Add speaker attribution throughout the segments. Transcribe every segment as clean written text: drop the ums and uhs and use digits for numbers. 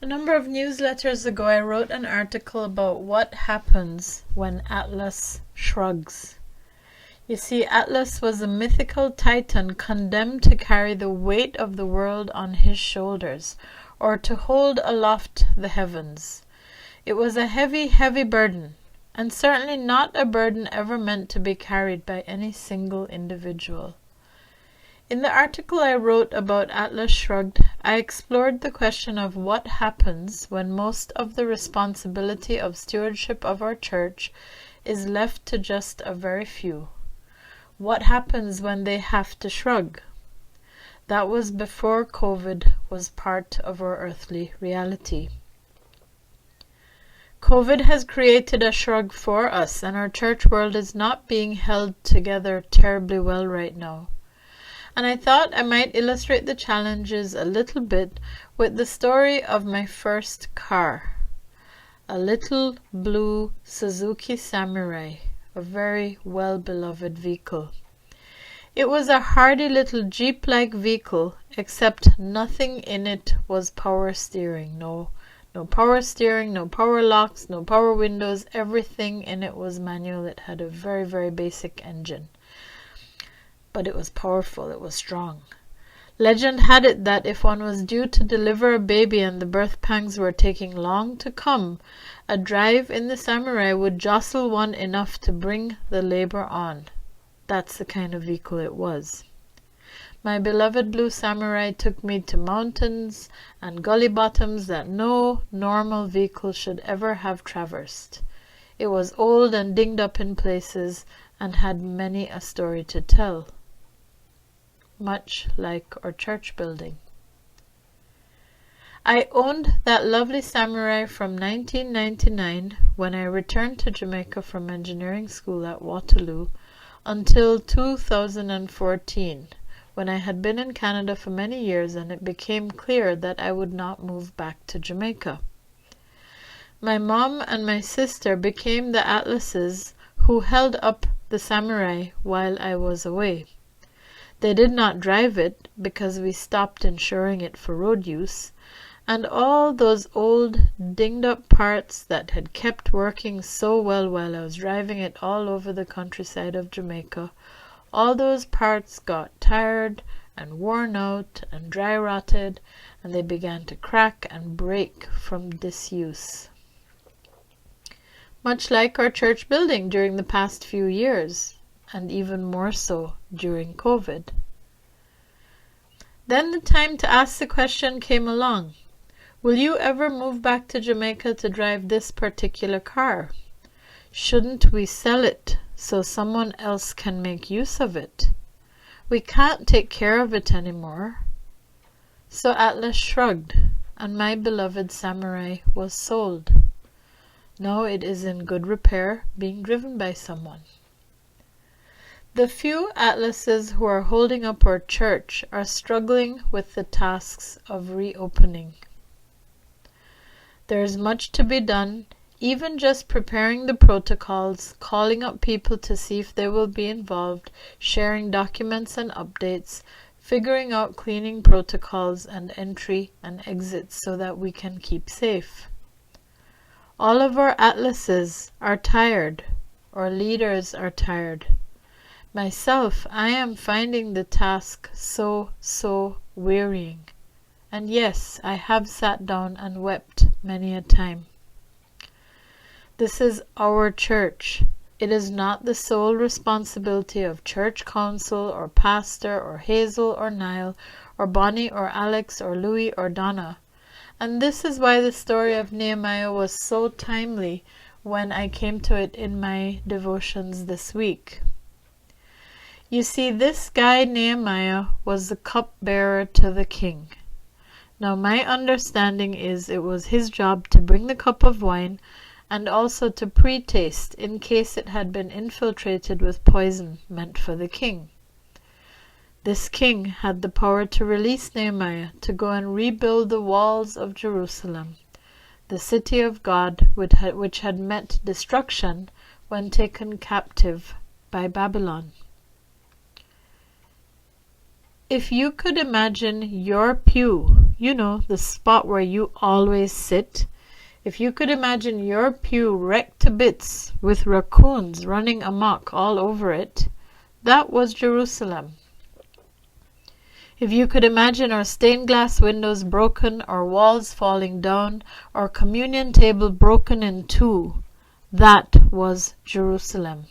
Speaker 1: A number of newsletters ago, I wrote an article about what happens when Atlas shrugs. You see, Atlas was a mythical titan condemned to carry the weight of the world on his shoulders, or to hold aloft the heavens. It was a heavy, heavy burden, and certainly not a burden ever meant to be carried by any single individual. In the article I wrote about Atlas Shrugged, I explored the question of what happens when most of the responsibility of stewardship of our church is left to just a very few. What happens when they have to shrug? That was before COVID was part of our earthly reality. COVID has created a shrug for us, and our church world is not being held together terribly well right now. And I thought I might illustrate the challenges a little bit with the story of my first car, a little blue Suzuki Samurai, a very well-beloved vehicle. It was a hardy little Jeep-like vehicle, except nothing in it was power steering. No power steering, no power locks, no power windows. Everything in it was manual. It had a very, very basic engine. But it was powerful, it was strong. Legend had it that if one was due to deliver a baby and the birth pangs were taking long to come, a drive in the Samurai would jostle one enough to bring the labor on. That's the kind of vehicle it was. My beloved blue Samurai took me to mountains and gully bottoms that no normal vehicle should ever have traversed. It was old and dinged up in places and had many a story to tell, much like our church building. I owned that lovely Samurai from 1999, when I returned to Jamaica from engineering school at Waterloo, until 2014, when I had been in Canada for many years and it became clear that I would not move back to Jamaica. My mom and my sister became the Atlases who held up the Samurai while I was away. They did not drive it because we stopped insuring it for road use, and all those old dinged up parts that had kept working so well while I was driving it all over the countryside of Jamaica, all those parts got tired and worn out and dry rotted, and they began to crack and break from disuse. Much like our church building during the past few years, and even more so during COVID. Then the time to ask the question came along. Will you ever move back to Jamaica to drive this particular car? Shouldn't we sell it so someone else can make use of it? We can't take care of it anymore. So Atlas shrugged, and my beloved Samurai was sold. Now it is in good repair, being driven by someone. The few Atlases who are holding up our church are struggling with the tasks of reopening. There is much to be done, even just preparing the protocols, calling up people to see if they will be involved, sharing documents and updates, figuring out cleaning protocols and entry and exits so that we can keep safe. All of our Atlases are tired, our leaders are tired. Myself, I am finding the task so wearying. And yes, I have sat down and wept many a time. This is our church. It is not the sole responsibility of church council or pastor or Hazel or Niall or Bonnie or Alex or Louis or Donna. And this is why the story of Nehemiah was so timely when I came to it in my devotions this week. You see, this guy Nehemiah was the cupbearer to the king. Now my understanding is it was his job to bring the cup of wine and also to pre-taste in case it had been infiltrated with poison meant for the king. This king had the power to release Nehemiah to go and rebuild the walls of Jerusalem, the city of God which had met destruction when taken captive by Babylon. If you could imagine your pew, you know, the spot where you always sit, if you could imagine your pew wrecked to bits with raccoons running amok all over it, that was Jerusalem. If you could imagine our stained glass windows broken, or walls falling down, or communion table broken in two, that was Jerusalem.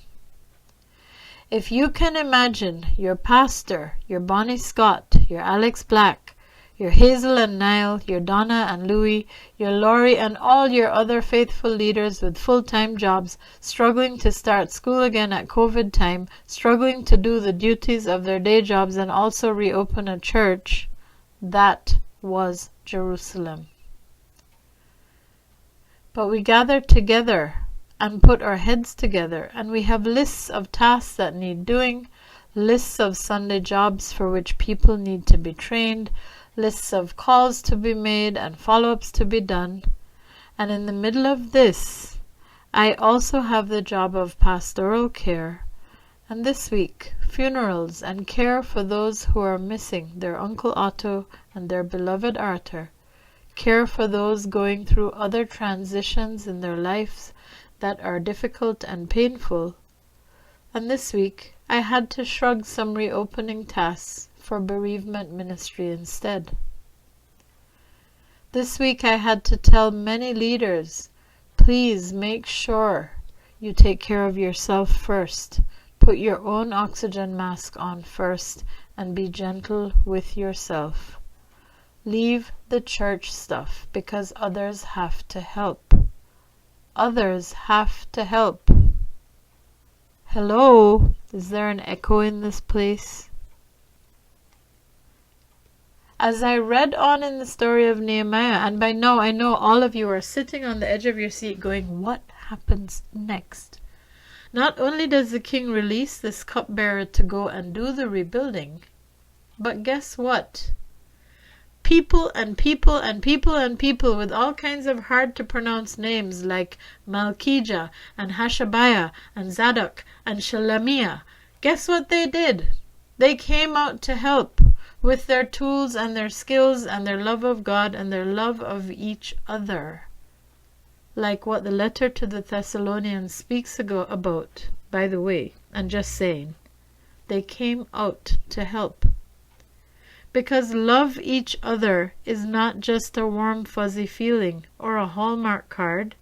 Speaker 1: If you can imagine your pastor, your Bonnie Scott, your Alex Black, your Hazel and Niall, your Donna and Louie, your Laurie, and all your other faithful leaders with full-time jobs, struggling to start school again at COVID time, struggling to do the duties of their day jobs and also reopen a church, that was Jerusalem. But we gathered together and put our heads together, and we have lists of tasks that need doing, lists of Sunday jobs for which people need to be trained, lists of calls to be made and follow-ups to be done. And in the middle of this, I also have the job of pastoral care, and this week, funerals and care for those who are missing their Uncle Otto and their beloved Arthur, care for those going through other transitions in their lives that are difficult and painful. And this week, I had to shrug some reopening tasks for bereavement ministry instead. This week I had to tell many leaders, please make sure you take care of yourself first. Put your own oxygen mask on first and be gentle with yourself. Leave the church stuff because others have to help. Others have to help. Hello? Is there an echo in this place? As I read on in the story of Nehemiah, and by now I know all of you are sitting on the edge of your seat going, what happens next? Not only does the king release this cupbearer to go and do the rebuilding, but guess what? People and people and people and people with all kinds of hard to pronounce names like Malkijah and Hashabiah and Zadok and Shelemiah, guess what they did? They came out to help with their tools and their skills and their love of God and their love of each other. Like what the letter to the Thessalonians speaks about, by the way, and just saying, they came out to help. Because love each other is not just a warm fuzzy feeling or a Hallmark card,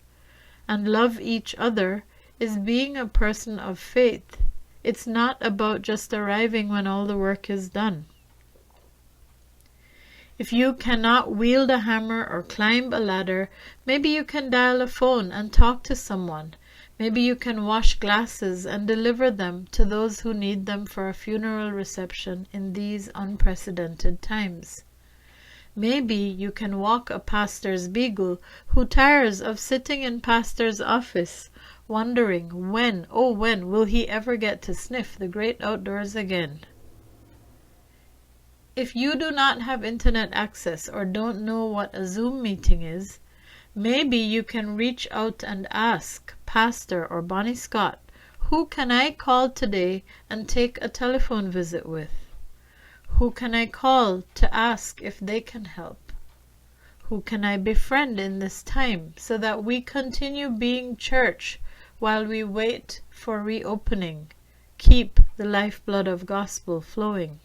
Speaker 1: and love each other is being a person of faith. It's not about just arriving when all the work is done. If you cannot wield a hammer or climb a ladder, maybe you can dial a phone and talk to someone. Maybe you can wash glasses and deliver them to those who need them for a funeral reception in these unprecedented times. Maybe you can walk a pastor's beagle who tires of sitting in pastor's office, wondering when will he ever get to sniff the great outdoors again. If you do not have internet access or don't know what a Zoom meeting is, maybe you can reach out and ask Pastor or Bonnie Scott, who can I call today and take a telephone visit with? Who can I call to ask if they can help? Who can I befriend in this time so that we continue being church while we wait for reopening? Keep the lifeblood of gospel flowing.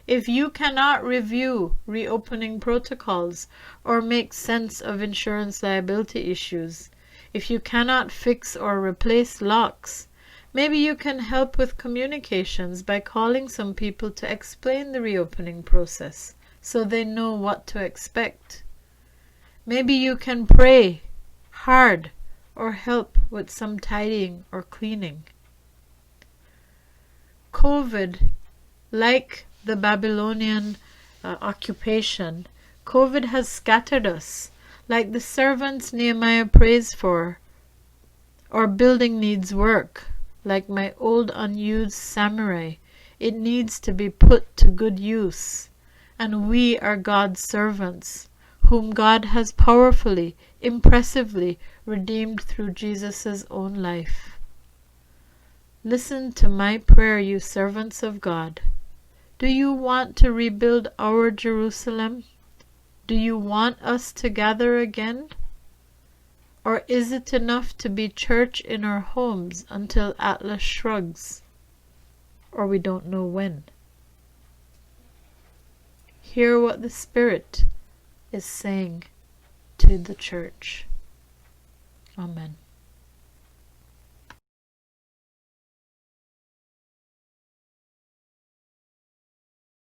Speaker 1: If you cannot review reopening protocols or make sense of insurance liability issues, if you cannot fix or replace locks, maybe you can help with communications by calling some people to explain the reopening process so they know what to expect. Maybe you can pray hard or help with some tidying or cleaning. COVID, like the Babylonian occupation, COVID has scattered us, like the servants Nehemiah prays for. Our building needs work, like my old unused samurai. It needs to be put to good use. And we are God's servants, whom God has powerfully, impressively redeemed through Jesus' own life. Listen to my prayer, you servants of God. Do you want to rebuild our Jerusalem? Do you want us to gather again? Or is it enough to be church in our homes until Atlas shrugs, or we don't know when? Hear what the Spirit is saying to the church. Amen.